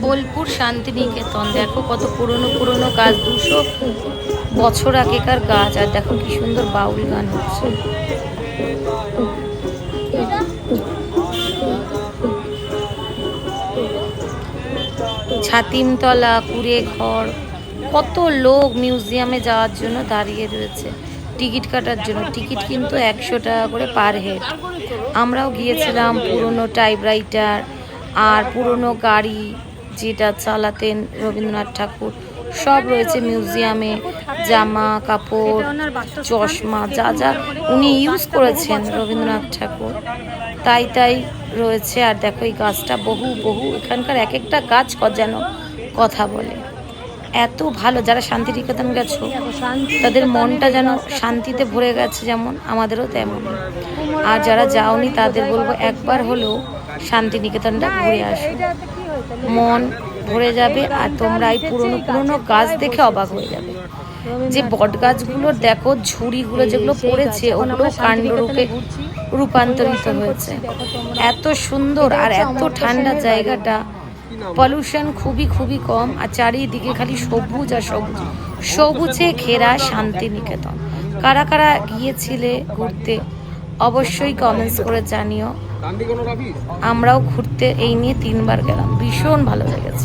বোলপুর শান্তিনিকেতন, দেখো কত পুরনো পুরনো গাছ, 200 বছর আগেকার গাছ। আর দেখো কি সুন্দর বাউল গান হচ্ছে। ছাতিমতলা, কুড়ে ঘর, কত লোক মিউজিয়ামে যাওয়ার জন্য দাঁড়িয়ে রয়েছে টিকিট কাটার জন্য। টিকিট কিন্তু 100 টাকা করে পার হেড। আমরাও গিয়েছিলাম। পুরনো টাইপরাইটার আর পুরনো গাড়ি যেটা চালাতেন রবীন্দ্রনাথ ঠাকুর সব রয়েছে মিউজিয়ামে। জামা কাপড়, চশমা, যা যা উনি ইউজ করেছেন রবীন্দ্রনাথ ঠাকুর তাই তাই রয়েছে। আর দেখো এই গাছটা বহু বহু, এখানকার এক একটা গাছ যেন কথা বলে। এত ভালো, যারা শান্তিনিকেতন গেছো তাদের মনটা যেন শান্তিতে ভরে গেছে, যেমন আমাদেরও তেমন। আর যারা যাওনি তাদের বলবো একবার হলেও শান্তিনিকেতনটা ঘুরে আসো, মন ভরে যাবে। আর তোমরা এই পুরনো পুরনো গাছ দেখে অবাক হয়ে যাবে। যে বট গাছগুলোর দেখো ঝুড়িগুলো যেগুলো পড়েছে ওগুলো কাণ্ডরূপে রূপান্তরিত হয়েছে। এত সুন্দর আর এত ঠান্ডা জায়গাটা, পলিউশন খুবই খুবই কম, আর চারিদিকে খালি সবুজ আর সবুজ, সবুজে ঘেরা শান্তিনিকেতন। কারা কারা গিয়েছিলে ঘুরতে অবশ্যই কমেন্টস করে জানিও। আমরাও ঘুরতে এই নিয়ে 3বার গেলাম, ভীষণ ভালো লেগেছে।